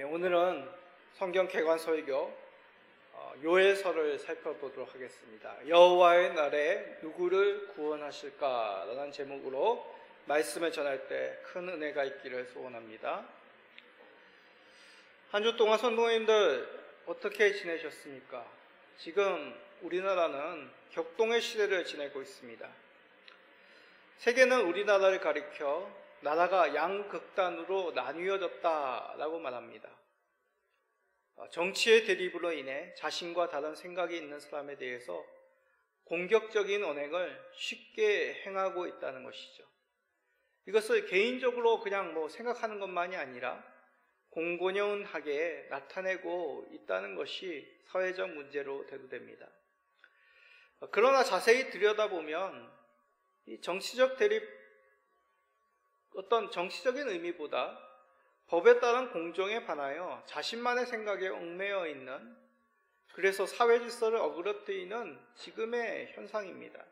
오늘은 성경 개관 설교 요엘서를 살펴보도록 하겠습니다. 여호와의 날에 누구를 구원하실까? 라는 제목으로 말씀을 전할 때 큰 은혜가 있기를 소원합니다. 한 주 동안 성도님들 어떻게 지내셨습니까? 지금 우리나라는 격동의 시대를 지내고 있습니다. 세계는 우리나라를 가리켜 나라가 양극단으로 나뉘어졌다라고 말합니다. 정치의 대립으로 인해 자신과 다른 생각이 있는 사람에 대해서 공격적인 언행을 쉽게 행하고 있다는 것이죠. 이것을 개인적으로 그냥 생각하는 것만이 아니라 공공연하게 나타내고 있다는 것이 사회적 문제로 대두됩니다. 그러나 자세히 들여다보면 이 정치적 대립, 어떤 정치적인 의미보다 법에 따른 공정에 반하여 자신만의 생각에 얽매여 있는, 그래서 사회 질서를 어그러뜨리는 지금의 현상입니다.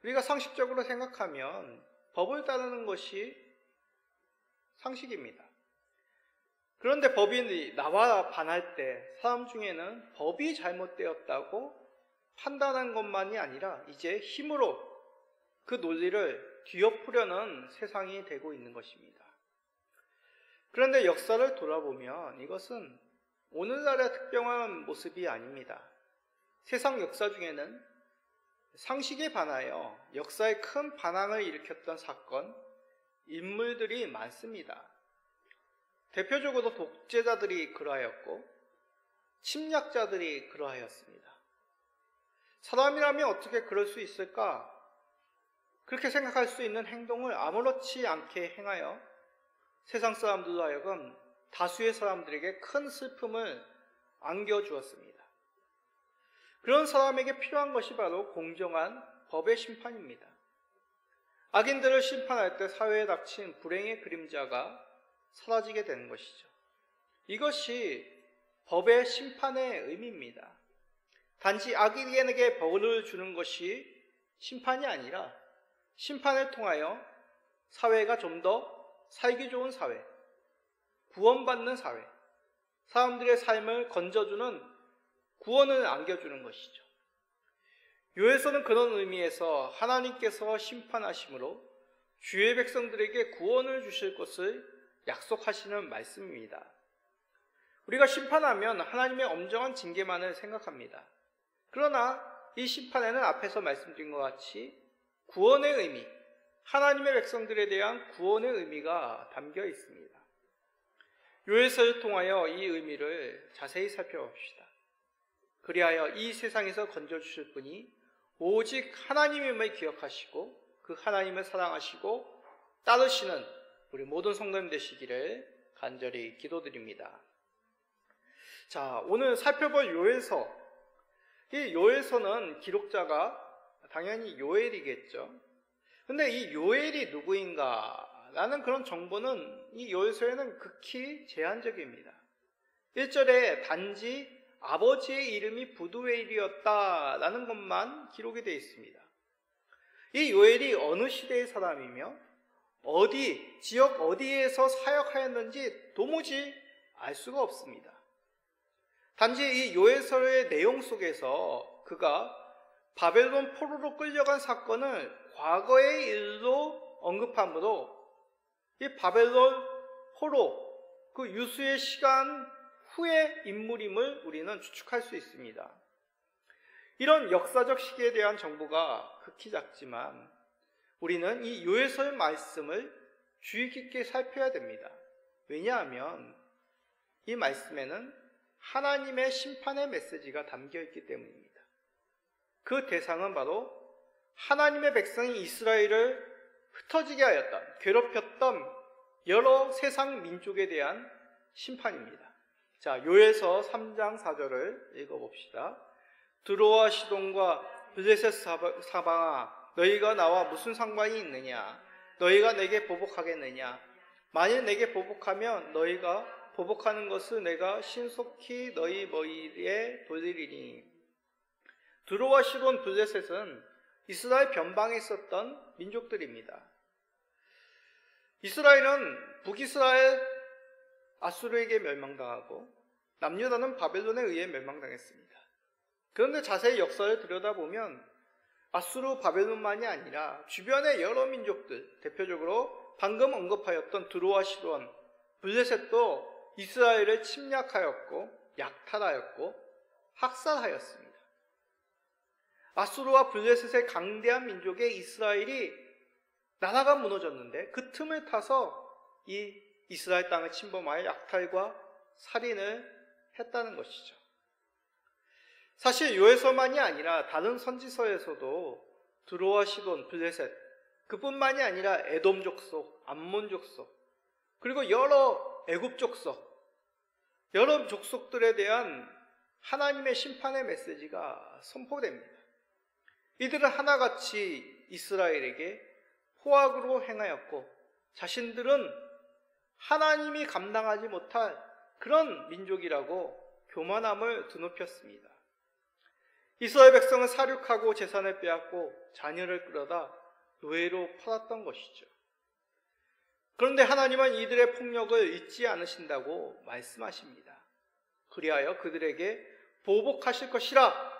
우리가 상식적으로 생각하면 법을 따르는 것이 상식입니다. 그런데 법이 나와 반할 때 사람 중에는 법이 잘못되었다고 판단한 것만이 아니라 이제 힘으로 그 논리를 뒤엎으려는 세상이 되고 있는 것입니다. 그런데 역사를 돌아보면 이것은 오늘날의 특별한 모습이 아닙니다. 세상 역사 중에는 상식에 반하여 역사에 큰 반항을 일으켰던 사건, 인물들이 많습니다. 대표적으로 독재자들이 그러하였고 침략자들이 그러하였습니다. 사람이라면 어떻게 그럴 수 있을까? 그렇게 생각할 수 있는 행동을 아무렇지 않게 행하여 세상 사람들로 하여금 다수의 사람들에게 큰 슬픔을 안겨주었습니다. 그런 사람에게 필요한 것이 바로 공정한 법의 심판입니다. 악인들을 심판할 때 사회에 닥친 불행의 그림자가 사라지게 되는 것이죠. 이것이 법의 심판의 의미입니다. 단지 악인에게 벌을 주는 것이 심판이 아니라 심판을 통하여 사회가 좀 더 살기 좋은 사회, 구원받는 사회, 사람들의 삶을 건져주는 구원을 안겨주는 것이죠. 요엘서는 그런 의미에서 하나님께서 심판하심으로 주의 백성들에게 구원을 주실 것을 약속하시는 말씀입니다. 우리가 심판하면 하나님의 엄정한 징계만을 생각합니다. 그러나 이 심판에는 앞에서 말씀드린 것 같이 구원의 의미, 하나님의 백성들에 대한 구원의 의미가 담겨 있습니다. 요엘서를 통하여 이 의미를 자세히 살펴봅시다. 그리하여 이 세상에서 건져주실 분이 오직 하나님임을 기억하시고 그 하나님을 사랑하시고 따르시는 우리 모든 성도님 되시기를 간절히 기도드립니다. 자, 오늘 살펴볼 요엘서, 이 요엘서는 기록자가 당연히 요엘이겠죠. 근데 이 요엘이 누구인가? 라는 그런 정보는 이 요엘서에는 극히 제한적입니다. 1절에 단지 아버지의 이름이 부두엘이었다라는 것만 기록이 되어 있습니다. 이 요엘이 어느 시대의 사람이며 지역 어디에서 사역하였는지 도무지 알 수가 없습니다. 단지 이 요엘서의 내용 속에서 그가 바벨론 포로로 끌려간 사건을 과거의 일로 언급하므로 이 바벨론 포로, 그 유수의 시간 후의 인물임을 우리는 추측할 수 있습니다. 이런 역사적 시기에 대한 정보가 극히 작지만 우리는 이 요엘서의 말씀을 주의 깊게 살펴야 됩니다. 왜냐하면 이 말씀에는 하나님의 심판의 메시지가 담겨 있기 때문입니다. 그 대상은 바로 하나님의 백성이 이스라엘을 흩어지게 하였던, 괴롭혔던 여러 세상 민족에 대한 심판입니다. 자, 요엘서 3장 4절을 읽어봅시다. 드로아 시돈과 블레셋 사방아, 너희가 나와 무슨 상관이 있느냐? 너희가 내게 보복하겠느냐? 만일 내게 보복하면 너희가 보복하는 것을 내가 신속히 너희 머리에 돌리리니. 드로아 시돈 블레셋은 이스라엘 변방에 있었던 민족들입니다. 이스라엘은 북이스라엘 아수르에게 멸망당하고 남유다는 바벨론에 의해 멸망당했습니다. 그런데 자세히 역사를 들여다보면 아수르, 바벨론만이 아니라 주변의 여러 민족들, 대표적으로 방금 언급하였던 드로아, 시돈, 블레셋도 이스라엘을 침략하였고 약탈하였고 학살하였습니다. 아수르와 블레셋의 강대한 민족의 이스라엘이 나라가 무너졌는데 그 틈을 타서 이 이스라엘 땅을 침범하여 약탈과 살인을 했다는 것이죠. 사실 요에서만이 아니라 다른 선지서에서도 드로아, 시돈, 블레셋, 그뿐만이 아니라 에돔 족속, 암몬 족속, 그리고 여러 애굽 족속, 여러 족속들에 대한 하나님의 심판의 메시지가 선포됩니다. 이들은 하나같이 이스라엘에게 포악으로 행하였고 자신들은 하나님이 감당하지 못할 그런 민족이라고 교만함을 드높였습니다. 이스라엘 백성은 사륙하고 재산을 빼앗고 자녀를 끌어다 노예로 팔았던 것이죠. 그런데 하나님은 이들의 폭력을 잊지 않으신다고 말씀하십니다. 그리하여 그들에게 보복하실 것이라,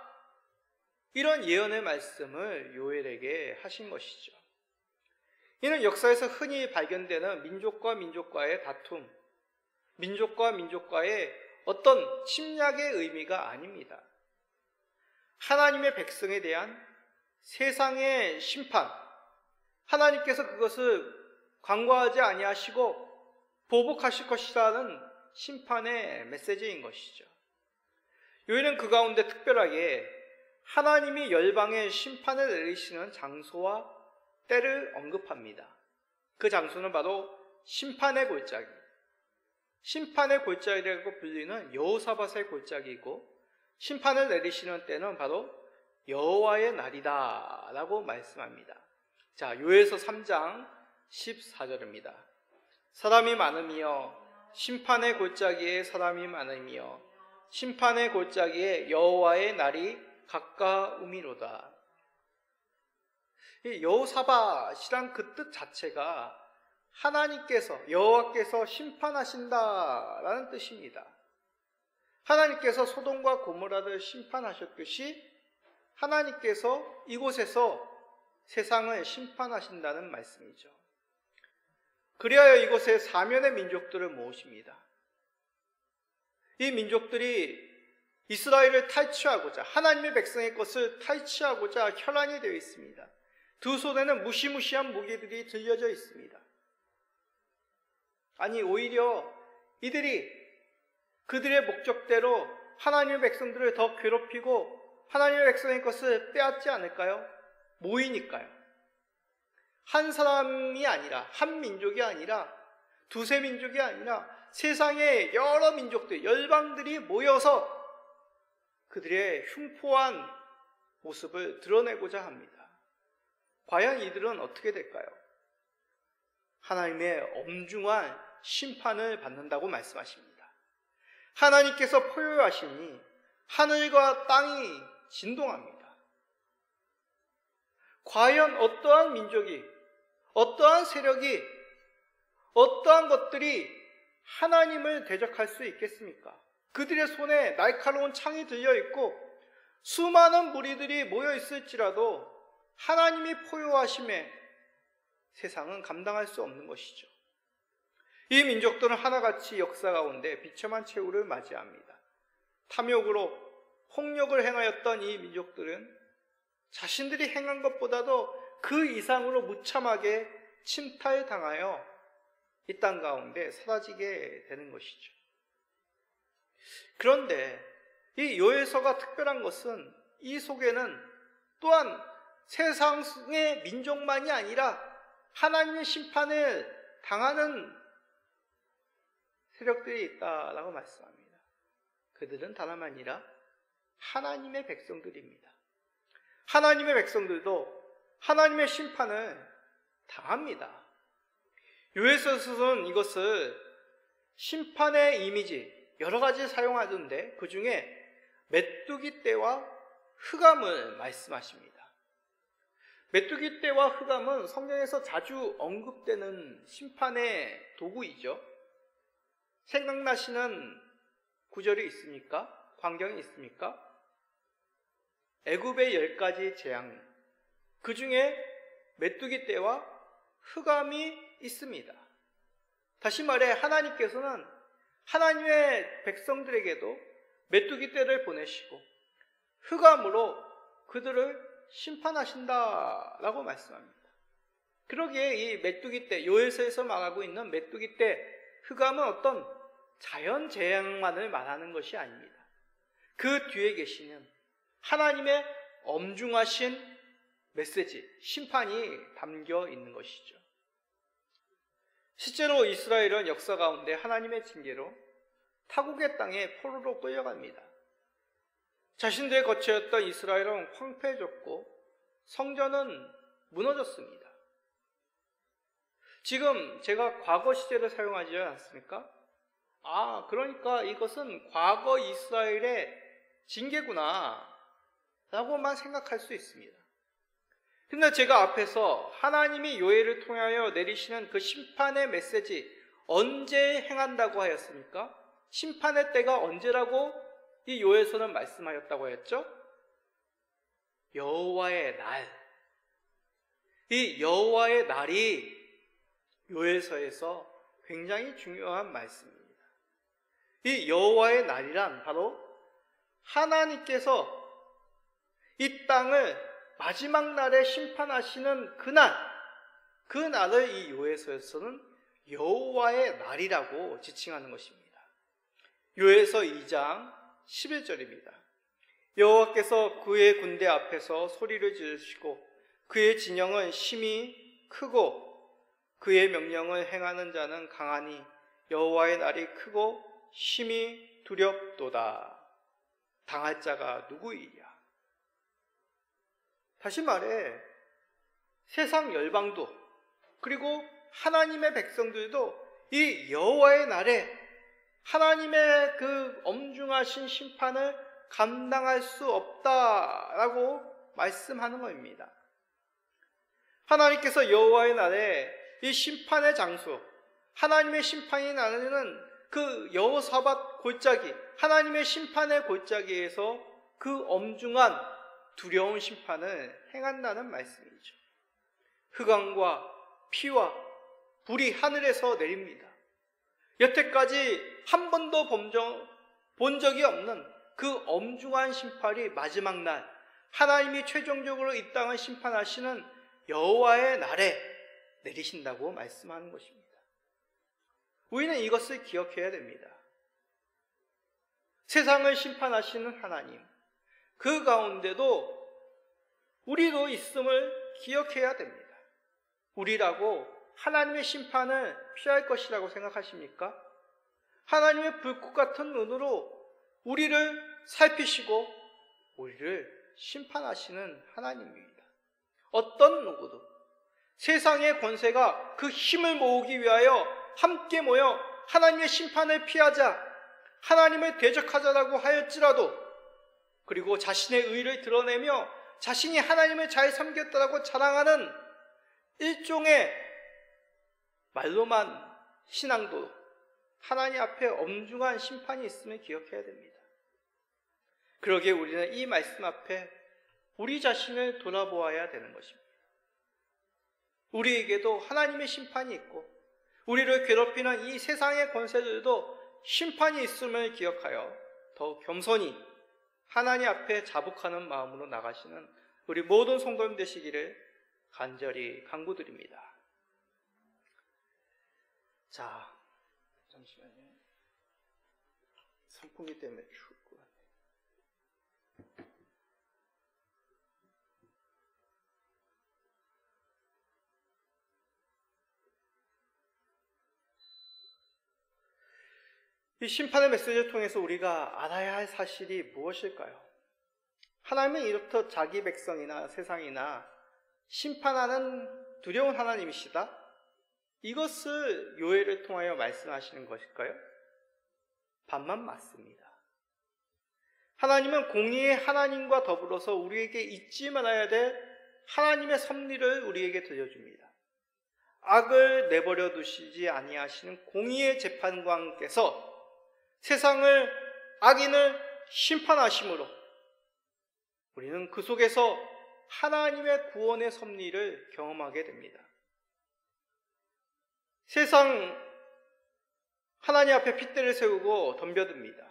이런 예언의 말씀을 요엘에게 하신 것이죠. 이는 역사에서 흔히 발견되는 민족과 민족과의 다툼, 민족과 민족과의 어떤 침략의 의미가 아닙니다. 하나님의 백성에 대한 세상의 심판, 하나님께서 그것을 간과하지 아니하시고 보복하실 것이라는 심판의 메시지인 것이죠. 요일은 그 가운데 특별하게 하나님이 열방의 심판을 내리시는 장소와 때를 언급합니다. 그 장소는 바로 심판의 골짜기, 심판의 골짜기라고 불리는 여호사밧의 골짜기이고, 심판을 내리시는 때는 바로 여호와의 날이다 라고 말씀합니다. 자, 요에서 3장 14절입니다. 사람이 많으며 심판의 골짜기에 사람이 많으며 심판의 골짜기에 여호와의 날이 가까우미로다. 이 여호사밧이란 그 뜻 자체가 하나님께서, 여호와께서 심판하신다라는 뜻입니다. 하나님께서 소돔과 고모라를 심판하셨듯이 하나님께서 이곳에서 세상을 심판하신다는 말씀이죠. 그리하여 이곳에 사면의 민족들을 모으십니다. 이 민족들이 이스라엘을 탈취하고자, 하나님의 백성의 것을 탈취하고자 혈안이 되어 있습니다. 두 손에는 무시무시한 무기들이 들려져 있습니다. 아니, 오히려 이들이 그들의 목적대로 하나님의 백성들을 더 괴롭히고 하나님의 백성의 것을 빼앗지 않을까요? 모이니까요. 한 사람이 아니라, 한 민족이 아니라, 두세 민족이 아니라 세상의 여러 민족들, 열방들이 모여서 그들의 흉포한 모습을 드러내고자 합니다. 과연 이들은 어떻게 될까요? 하나님의 엄중한 심판을 받는다고 말씀하십니다. 하나님께서 포효하시니 하늘과 땅이 진동합니다. 과연 어떠한 민족이, 어떠한 세력이, 어떠한 것들이 하나님을 대적할 수 있겠습니까? 그들의 손에 날카로운 창이 들려있고 수많은 무리들이 모여있을지라도 하나님이 포효하심에 세상은 감당할 수 없는 것이죠. 이 민족들은 하나같이 역사 가운데 비참한 최후를 맞이합니다. 탐욕으로 폭력을 행하였던 이 민족들은 자신들이 행한 것보다도 그 이상으로 무참하게 침탈당하여 이 땅 가운데 사라지게 되는 것이죠. 그런데 이 요에서가 특별한 것은 이 속에는 또한 세상의 민족만이 아니라 하나님의 심판을 당하는 세력들이 있다라고 말씀합니다. 그들은 다름 아니라 하나님의 백성들입니다. 하나님의 백성들도 하나님의 심판을 당합니다. 요에서는 이것을 심판의 이미지 여러 가지 사용하던데 그 중에 메뚜기 떼와 흑암을 말씀하십니다. 메뚜기 떼와 흑암은 성경에서 자주 언급되는 심판의 도구이죠. 생각나시는 구절이 있습니까? 광경이 있습니까? 애굽의 10가지 재앙, 그 중에 메뚜기 떼와 흑암이 있습니다. 다시 말해 하나님께서는 하나님의 백성들에게도 메뚜기 떼를 보내시고 흑암으로 그들을 심판하신다라고 말씀합니다. 그러기에 이 메뚜기 떼, 요에서에서 말하고 있는 메뚜기 떼, 흑암은 어떤 자연 재앙만을 말하는 것이 아닙니다. 그 뒤에 계시는 하나님의 엄중하신 메시지, 심판이 담겨 있는 것이죠. 실제로 이스라엘은 역사 가운데 하나님의 징계로 타국의 땅에 포로로 끌려갑니다. 자신들의 거처였던 이스라엘은 황폐해졌고 성전은 무너졌습니다. 지금 제가 과거 시제를 사용하지 않습니까? 그러니까 이것은 과거 이스라엘의 징계구나 라고만 생각할 수 있습니다. 근데 제가 앞에서 하나님이 요엘을 통하여 내리시는 그 심판의 메시지 언제 행한다고 하였습니까? 심판의 때가 언제라고 이 요엘서는 말씀하였다고 했죠? 여호와의 날. 이 여호와의 날이 요엘서에서 굉장히 중요한 말씀입니다. 이 여호와의 날이란 바로 하나님께서 이 땅을 마지막 날에 심판하시는 그날, 그 날을 이 요엘서에서는 여호와의 날이라고 지칭하는 것입니다. 요엘서 2장 11절입니다. 여호와께서 그의 군대 앞에서 소리를 지르시고 그의 진영은 심히 크고 그의 명령을 행하는 자는 강하니 여호와의 날이 크고 심히 두렵도다. 당할 자가 누구이랴? 다시 말해 세상 열방도 그리고 하나님의 백성들도 이 여호와의 날에 하나님의 그 엄중하신 심판을 감당할 수 없다라고 말씀하는 겁니다. 하나님께서 여호와의 날에 이 심판의 장소, 하나님의 심판이 나는 그 여호사밧 골짜기, 하나님의 심판의 골짜기에서 그 엄중한 두려운 심판을 행한다는 말씀이죠. 흑암과 피와 불이 하늘에서 내립니다. 여태까지 한 번도 본 적이 없는 그 엄중한 심판이 마지막 날 하나님이 최종적으로 이 땅을 심판하시는 여호와의 날에 내리신다고 말씀하는 것입니다. 우리는 이것을 기억해야 됩니다. 세상을 심판하시는 하나님, 그 가운데도 우리도 있음을 기억해야 됩니다. 우리라고 하나님의 심판을 피할 것이라고 생각하십니까? 하나님의 불꽃 같은 눈으로 우리를 살피시고 우리를 심판하시는 하나님입니다. 어떤 누구도 세상의 권세가 그 힘을 모으기 위하여 함께 모여 하나님의 심판을 피하자, 하나님을 대적하자라고 하였지라도, 그리고 자신의 의를 드러내며 자신이 하나님을 잘 섬겼다라고 자랑하는 일종의 말로만 신앙도 하나님 앞에 엄중한 심판이 있음을 기억해야 됩니다. 그러기에 우리는 이 말씀 앞에 우리 자신을 돌아보아야 되는 것입니다. 우리에게도 하나님의 심판이 있고 우리를 괴롭히는 이 세상의 권세들도 심판이 있음을 기억하여 더욱 겸손히 하나님 앞에 자복하는 마음으로 나가시는 우리 모든 성도님 되시기를 간절히 간구드립니다. 자, 잠시만요. 선풍기 때문에 추울 것 같아요. 이 심판의 메시지를 통해서 우리가 알아야 할 사실이 무엇일까요? 하나님은 이렇듯 자기 백성이나 세상이나 심판하는 두려운 하나님이시다? 이것을 요엘을 통하여 말씀하시는 것일까요? 반만 맞습니다. 하나님은 공의의 하나님과 더불어서 우리에게 잊지 말아야 될 하나님의 섭리를 우리에게 들려줍니다. 악을 내버려 두시지 아니하시는 공의의 재판관께서 세상을, 악인을 심판하심으로 우리는 그 속에서 하나님의 구원의 섭리를 경험하게 됩니다. 세상, 하나님 앞에 핏대를 세우고 덤벼듭니다.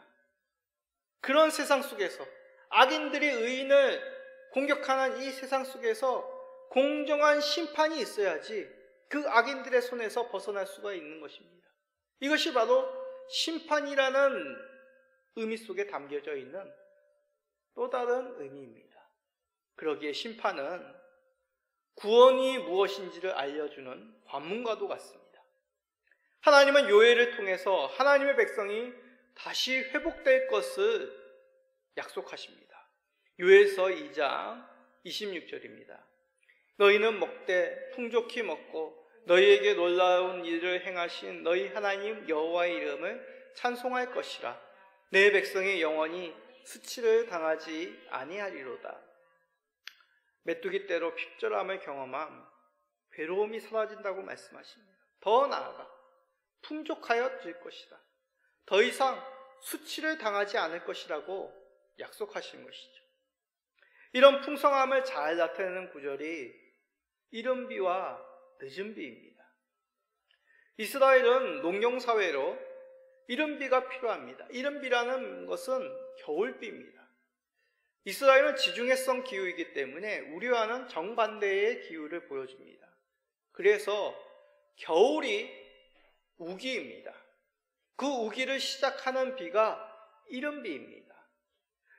그런 세상 속에서, 악인들이 의인을 공격하는 이 세상 속에서 공정한 심판이 있어야지 그 악인들의 손에서 벗어날 수가 있는 것입니다. 이것이 바로 심판이라는 의미 속에 담겨져 있는 또 다른 의미입니다. 그러기에 심판은 구원이 무엇인지를 알려주는 관문과도 같습니다. 하나님은 요엘을 통해서 하나님의 백성이 다시 회복될 것을 약속하십니다. 요엘서 2장 26절입니다. 너희는 먹되 풍족히 먹고 너희에게 놀라운 일을 행하신 너희 하나님 여호와의 이름을 찬송할 것이라. 내 백성의 영혼이 수치를 당하지 아니하리로다. 메뚜기 떼로 핍절함을 경험함, 괴로움이 사라진다고 말씀하십니다. 더 나아가 풍족하여질 것이다. 더 이상 수치를 당하지 않을 것이라고 약속하신 것이죠. 이런 풍성함을 잘 나타내는 구절이 이른 비와 늦은 비입니다. 이스라엘은 농경사회로 이른 비가 필요합니다. 이른 비라는 것은 겨울비입니다. 이스라엘은 지중해성 기후이기 때문에 우리와는 정반대의 기후를 보여줍니다. 그래서 겨울이 우기입니다. 그 우기를 시작하는 비가 이른 비입니다.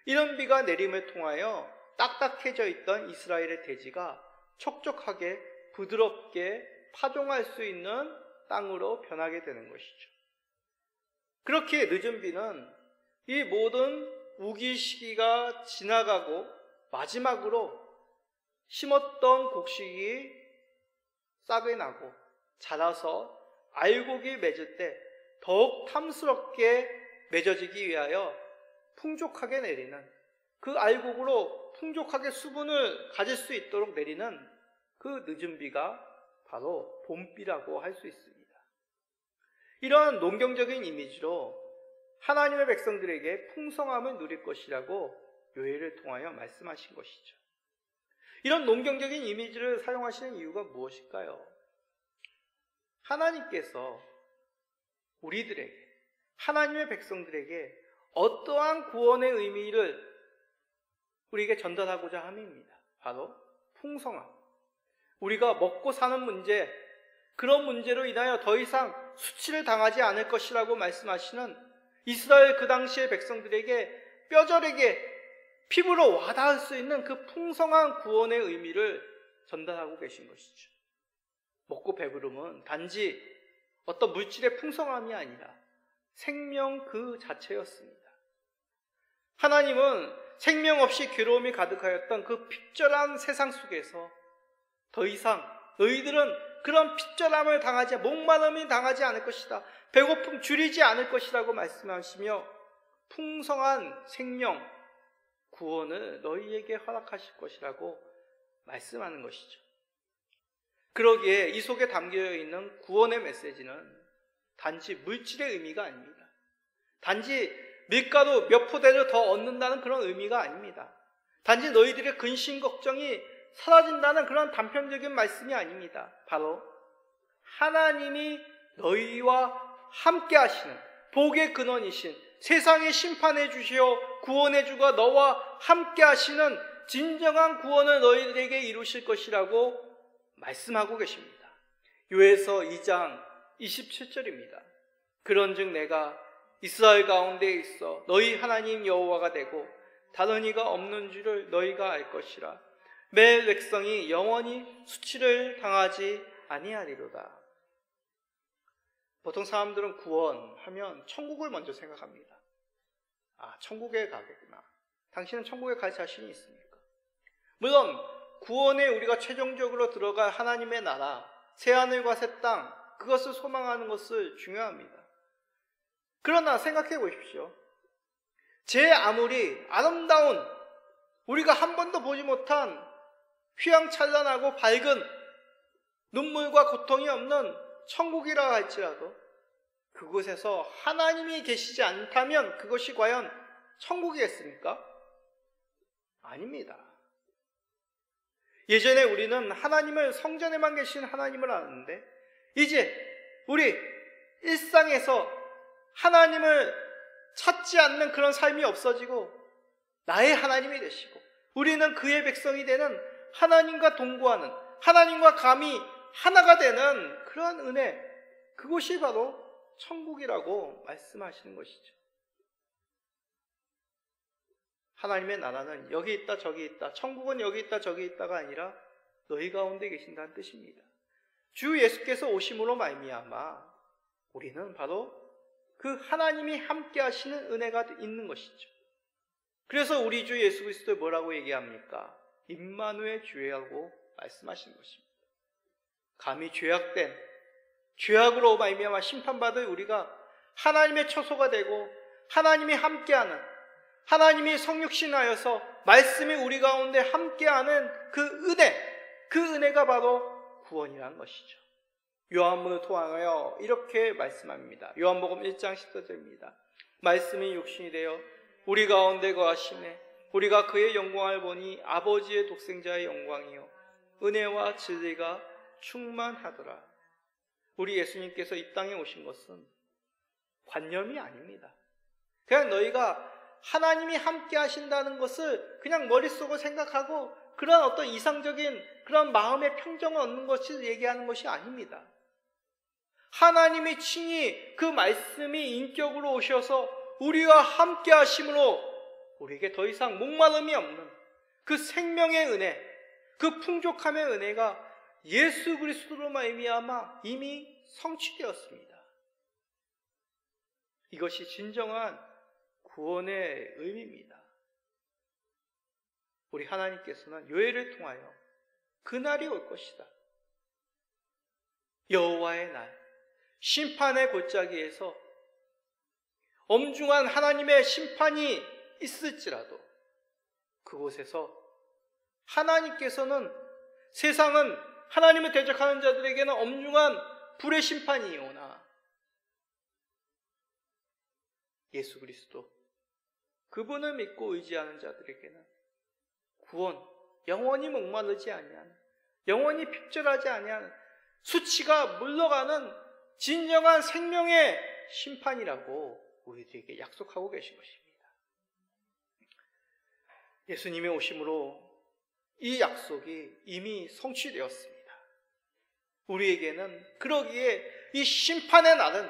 이른 비가 내림을 통하여 딱딱해져 있던 이스라엘의 대지가 촉촉하게 부드럽게 파종할 수 있는 땅으로 변하게 되는 것이죠. 그렇게 늦은 비는 이 모든 우기 시기가 지나가고 마지막으로 심었던 곡식이 싹이 나고 자라서 알곡이 맺을 때 더욱 탐스럽게 맺어지기 위하여 풍족하게 내리는, 그 알곡으로 풍족하게 수분을 가질 수 있도록 내리는 그 늦은 비가 바로 봄비라고 할 수 있습니다. 이러한 농경적인 이미지로 하나님의 백성들에게 풍성함을 누릴 것이라고 요엘을 통하여 말씀하신 것이죠. 이런 농경적인 이미지를 사용하시는 이유가 무엇일까요? 하나님께서 우리들에게, 하나님의 백성들에게 어떠한 구원의 의미를 우리에게 전달하고자 함입니다. 바로 풍성함. 우리가 먹고 사는 문제, 그런 문제로 인하여 더 이상 수치를 당하지 않을 것이라고 말씀하시는 이스라엘 그 당시의 백성들에게 뼈저리게 피부로 와닿을 수 있는 그 풍성한 구원의 의미를 전달하고 계신 것이죠. 먹고 배부름은 단지 어떤 물질의 풍성함이 아니라 생명 그 자체였습니다. 하나님은 생명 없이 괴로움이 가득하였던 그 핍절한 세상 속에서 더 이상 너희들은 그런 핍절함을 당하지, 목마름이 당하지 않을 것이다, 배고픔 줄이지 않을 것이라고 말씀하시며 풍성한 생명, 구원을 너희에게 허락하실 것이라고 말씀하는 것이죠. 그러기에 이 속에 담겨있는 구원의 메시지는 단지 물질의 의미가 아닙니다. 단지 밀가루 몇 포대를 더 얻는다는 그런 의미가 아닙니다. 단지 너희들의 근심 걱정이 사라진다는 그런 단편적인 말씀이 아닙니다. 바로 하나님이 너희와 함께 하시는 복의 근원이신, 세상의 심판해 주시어 구원해 주가 너와 함께 하시는 진정한 구원을 너희들에게 이루실 것이라고 말씀하고 계십니다. 요엘서 2장 27절입니다. 그런즉 내가 이스라엘 가운데 있어 너희 하나님 여호와가 되고 다른 이가 없는 줄을 너희가 알 것이라. 내 백성이 영원히 수치를 당하지 아니하리로다. 보통 사람들은 구원하면 천국을 먼저 생각합니다. 아, 천국에 가겠구나. 당신은 천국에 갈 자신이 있습니까? 물론 구원에 우리가 최종적으로 들어갈 하나님의 나라, 새하늘과 새 땅, 그것을 소망하는 것을 중요합니다. 그러나 생각해 보십시오. 제 아무리 아름다운, 우리가 한 번도 보지 못한 휘황찬란하고 밝은 눈물과 고통이 없는 천국이라 할지라도 그곳에서 하나님이 계시지 않다면 그것이 과연 천국이겠습니까? 아닙니다. 예전에 우리는 하나님을 성전에만 계신 하나님을 아는데 이제 우리 일상에서 하나님을 찾지 않는 그런 삶이 없어지고 나의 하나님이 되시고 우리는 그의 백성이 되는 하나님과 동거하는 하나님과 감히 하나가 되는 그런 은혜, 그것이 바로 천국이라고 말씀하시는 것이죠. 하나님의 나라는 여기 있다 저기 있다, 천국은 여기 있다 저기 있다가 아니라 너희 가운데 계신다는 뜻입니다. 주 예수께서 오심으로 말미암아 우리는 바로 그 하나님이 함께 하시는 은혜가 있는 것이죠. 그래서 우리 주 예수 그리스도를 뭐라고 얘기합니까? 임마누엘 주라고 말씀하시는 것입니다. 감히 죄악으로 말미암아 심판받을 우리가 하나님의 처소가 되고 하나님이 함께하는, 하나님이 성육신하여서 말씀이 우리 가운데 함께하는 그 은혜가 바로 구원이라는 것이죠. 요한복음을 통하여 이렇게 말씀합니다. 요한복음 1장 14절입니다. 말씀이 육신이 되어 우리 가운데 거하시네. 우리가 그의 영광을 보니 아버지의 독생자의 영광이요 은혜와 진리가 충만하더라. 우리 예수님께서 이 땅에 오신 것은 관념이 아닙니다. 그냥 너희가 하나님이 함께 하신다는 것을 그냥 머릿속으로 생각하고 그런 어떤 이상적인 그런 마음의 평정을 얻는 것을 얘기하는 것이 아닙니다. 하나님이 친히 그 말씀이 인격으로 오셔서 우리와 함께 하심으로 우리에게 더 이상 목마름이 없는 그 생명의 은혜, 그 풍족함의 은혜가 예수 그리스도로 말미암아 이미 성취되었습니다. 이것이 진정한 구원의 의미입니다. 우리 하나님께서는 요엘을 통하여 그날이 올 것이다. 여호와의 날, 심판의 골짜기에서 엄중한 하나님의 심판이 있을지라도 그곳에서 하나님께서는 세상은 하나님을 대적하는 자들에게는 엄중한 불의 심판이오나 예수 그리스도 그분을 믿고 의지하는 자들에게는 구원, 영원히 목마르지 아니하는, 영원히 핍절하지 아니하는, 수치가 물러가는 진정한 생명의 심판이라고 우리들에게 약속하고 계신 것입니다. 예수님의 오심으로 이 약속이 이미 성취되었습니다. 우리에게는 그러기에 이 심판의 날은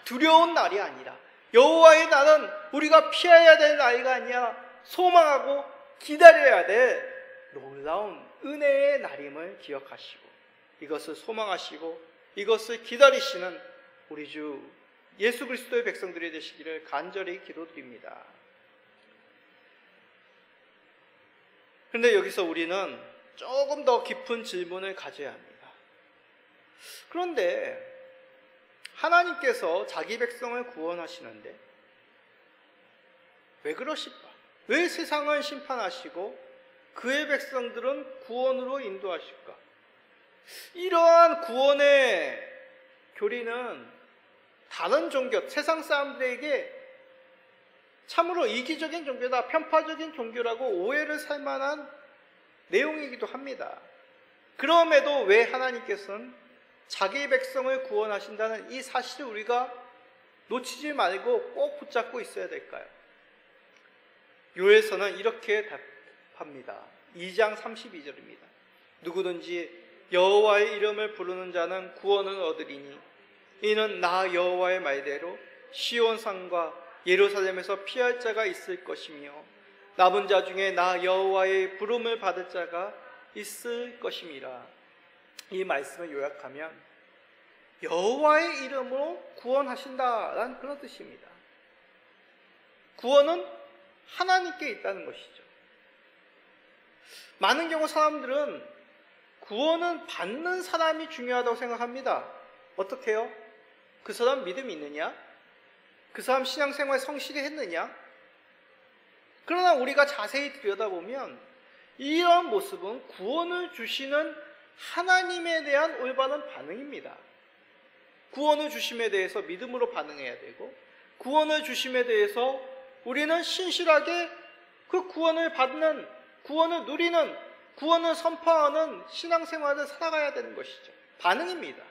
두려운 날이 아니라, 여호와의 날은 우리가 피해야 될 날이 아니라 소망하고 기다려야 될 놀라운 은혜의 날임을 기억하시고 이것을 소망하시고 이것을 기다리시는 우리 주 예수 그리스도의 백성들이 되시기를 간절히 기도드립니다. 그런데 여기서 우리는 조금 더 깊은 질문을 가져야 합니다. 그런데 하나님께서 자기 백성을 구원하시는데 왜 그러실까? 왜 세상을 심판하시고 그의 백성들은 구원으로 인도하실까? 이러한 구원의 교리는 다른 종교, 세상 사람들에게 참으로 이기적인 종교다, 편파적인 종교라고 오해를 살 만한 내용이기도 합니다. 그럼에도 왜 하나님께서는 자기 백성을 구원하신다는 이 사실을 우리가 놓치지 말고 꼭 붙잡고 있어야 될까요? 요엘서는 이렇게 답합니다. 2장 32절입니다. 누구든지 여호와의 이름을 부르는 자는 구원을 얻으리니 이는 나 여호와의 말대로 시온산과 예루살렘에서 피할 자가 있을 것이며 남은 자 중에 나 여호와의 부름을 받을 자가 있을 것임이라. 이 말씀을 요약하면 여호와의 이름으로 구원하신다라는 그런 뜻입니다. 구원은 하나님께 있다는 것이죠. 많은 경우 사람들은 구원은 받는 사람이 중요하다고 생각합니다. 어떻게 해요? 그 사람 믿음이 있느냐? 그 사람 신앙생활 성실히 했느냐? 그러나 우리가 자세히 들여다보면 이런 모습은 구원을 주시는 하나님에 대한 올바른 반응입니다. 구원을 주심에 대해서 믿음으로 반응해야 되고, 구원을 주심에 대해서 우리는 신실하게 그 구원을 받는, 구원을 누리는, 구원을 선포하는 신앙생활을 살아가야 되는 것이죠. 반응입니다.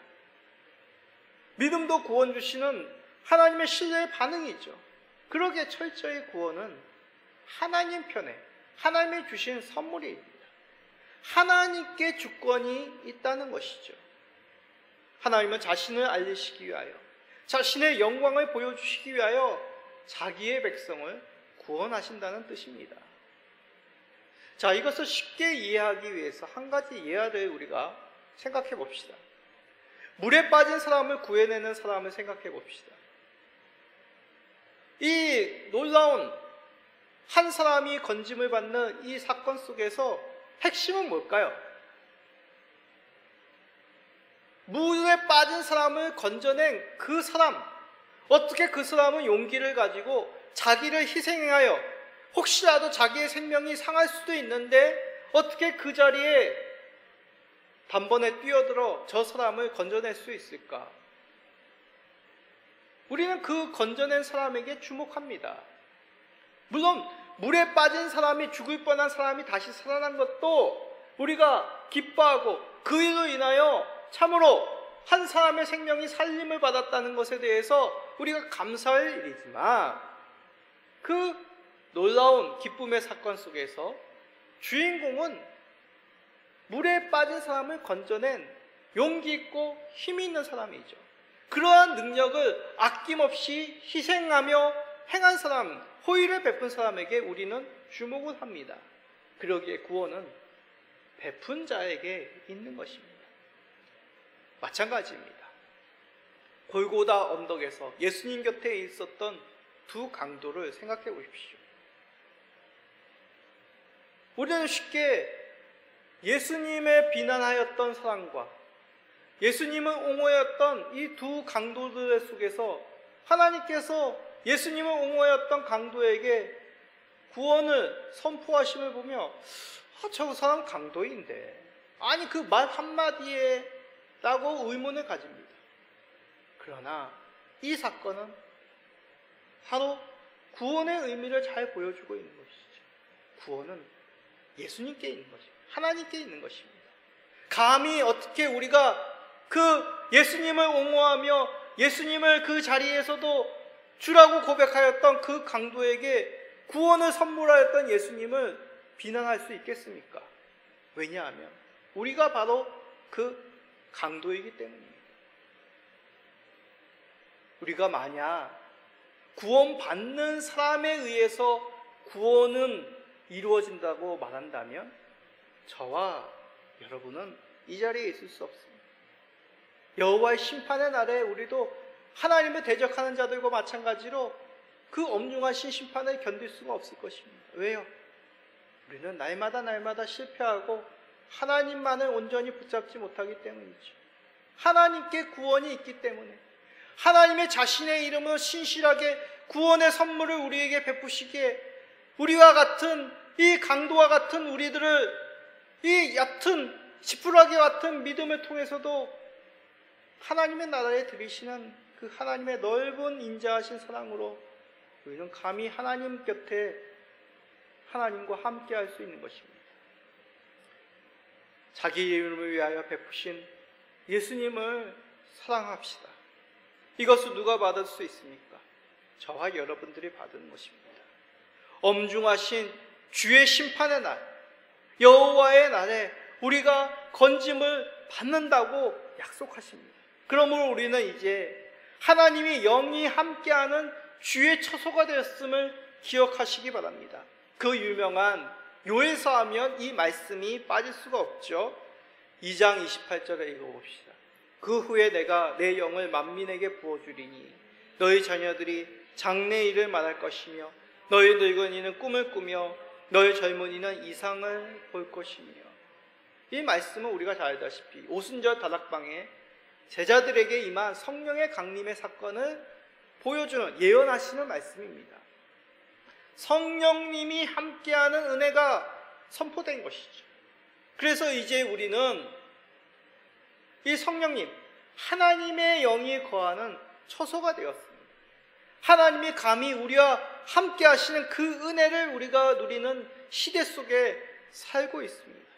믿음도 구원 주시는 하나님의 신뢰의 반응이죠. 그러기에 철저히 구원은 하나님 편에, 하나님이 주신 선물입니다. 하나님께 주권이 있다는 것이죠. 하나님은 자신을 알리시기 위하여, 자신의 영광을 보여주시기 위하여 자기의 백성을 구원하신다는 뜻입니다. 자, 이것을 쉽게 이해하기 위해서 한 가지 예화를 우리가 생각해 봅시다. 물에 빠진 사람을 구해내는 사람을 생각해 봅시다. 이 놀라운 한 사람이 건짐을 받는 이 사건 속에서 핵심은 뭘까요? 물에 빠진 사람을 건져낸 그 사람, 어떻게 그 사람은 용기를 가지고 자기를 희생하여 혹시라도 자기의 생명이 상할 수도 있는데 어떻게 그 자리에 단번에 뛰어들어 저 사람을 건져낼 수 있을까? 우리는 그 건져낸 사람에게 주목합니다. 물론 물에 빠진 사람이, 죽을 뻔한 사람이 다시 살아난 것도 우리가 기뻐하고 그 일로 인하여 참으로 한 사람의 생명이 살림을 받았다는 것에 대해서 우리가 감사할 일이지만, 그 놀라운 기쁨의 사건 속에서 주인공은 물에 빠진 사람을 건져낸 용기 있고 힘이 있는 사람이죠. 그러한 능력을 아낌없이 희생하며 행한 사람, 호의를 베푼 사람에게 우리는 주목을 합니다. 그러기에 구원은 베푼 자에게 있는 것입니다. 마찬가지입니다. 골고다 언덕에서 예수님 곁에 있었던 두 강도를 생각해 보십시오. 우리는 쉽게 예수님의 비난하였던 사람과 예수님을 옹호하였던 이 두 강도들 속에서 하나님께서 예수님을 옹호하였던 강도에게 구원을 선포하심을 보며 저 사람 강도인데, 아니 그 말 한마디에 라고 의문을 가집니다. 그러나 이 사건은 바로 구원의 의미를 잘 보여주고 있는 것이죠. 구원은 예수님께 있는 것입니다. 하나님께 있는 것입니다. 감히 어떻게 우리가 그 예수님을 옹호하며 예수님을 그 자리에서도 주라고 고백하였던 그 강도에게 구원을 선물하였던 예수님을 비난할 수 있겠습니까? 왜냐하면 우리가 바로 그 강도이기 때문입니다. 우리가 만약 구원받는 사람에 의해서 구원은 이루어진다고 말한다면 저와 여러분은 이 자리에 있을 수 없습니다. 여호와의 심판의 날에 우리도 하나님을 대적하는 자들과 마찬가지로 그 엄중하신 심판을 견딜 수가 없을 것입니다. 왜요? 우리는 날마다 실패하고 하나님만을 온전히 붙잡지 못하기 때문이죠. 하나님께 구원이 있기 때문에, 하나님의 자신의 이름으로 신실하게 구원의 선물을 우리에게 베푸시기에 우리와 같은 이 강도와 같은 우리들을 이 얕은 지푸라기 같은 믿음을 통해서도 하나님의 나라에 들이시는 그 하나님의 넓은 인자하신 사랑으로 우리는 감히 하나님 곁에 하나님과 함께 할 수 있는 것입니다. 자기 이름을 위하여 베푸신 예수님을 사랑합시다. 이것을 누가 받을 수 있습니까? 저와 여러분들이 받은 것입니다. 엄중하신 주의 심판의 날, 여호와의 날에 우리가 건짐을 받는다고 약속하십니다. 그러므로 우리는 이제 하나님이 영이 함께하는 주의 처소가 되었음을 기억하시기 바랍니다. 그 유명한 요에서 하면 이 말씀이 빠질 수가 없죠. 2장 28절에 읽어봅시다. 그 후에 내가 내 영을 만민에게 부어주리니 너희 자녀들이 장래일을 말할 것이며 너희 늙은이는 꿈을 꾸며 너희 젊은이는 이상을 볼 것이며. 이 말씀은 우리가 잘 알다시피 오순절 다락방에 제자들에게 임한 성령의 강림의 사건을 보여주는, 예언하시는 말씀입니다. 성령님이 함께하는 은혜가 선포된 것이죠. 그래서 이제 우리는 이 성령님, 하나님의 영이 거하는 처소가 되었습니다. 하나님이 감히 우리와 함께 하시는 그 은혜를 우리가 누리는 시대 속에 살고 있습니다.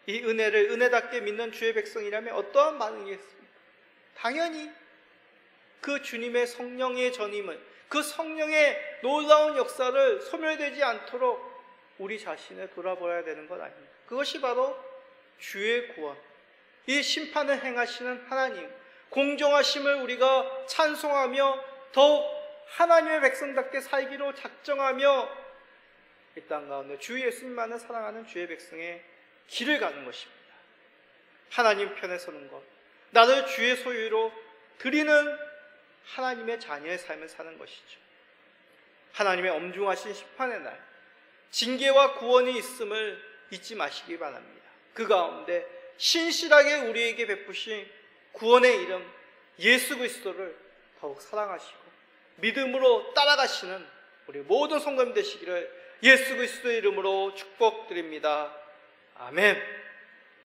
이 은혜를 은혜답게 믿는 주의 백성이라면 어떠한 반응이겠습니까? 당연히 그 주님의 성령의 전임을, 그 성령의 놀라운 역사를 소멸되지 않도록 우리 자신을 돌아보아야 되는 것 아닙니까? 그것이 바로 주의 구원, 이 심판을 행하시는 하나님, 공정하심을 우리가 찬송하며 더욱 하나님의 백성답게 살기로 작정하며 이 땅 가운데 주 예수님만을 사랑하는 주의 백성의 길을 가는 것입니다. 하나님 편에 서는 것, 나를 주의 소유로 드리는 하나님의 자녀의 삶을 사는 것이죠. 하나님의 엄중하신 심판의 날, 징계와 구원이 있음을 잊지 마시기 바랍니다. 그 가운데 신실하게 우리에게 베푸신 구원의 이름 예수 그리스도를 더욱 사랑하시고 믿음으로 따라가시는 우리 모든 성도님 되시기를 예수 그리스도의 이름으로 축복드립니다. 아멘.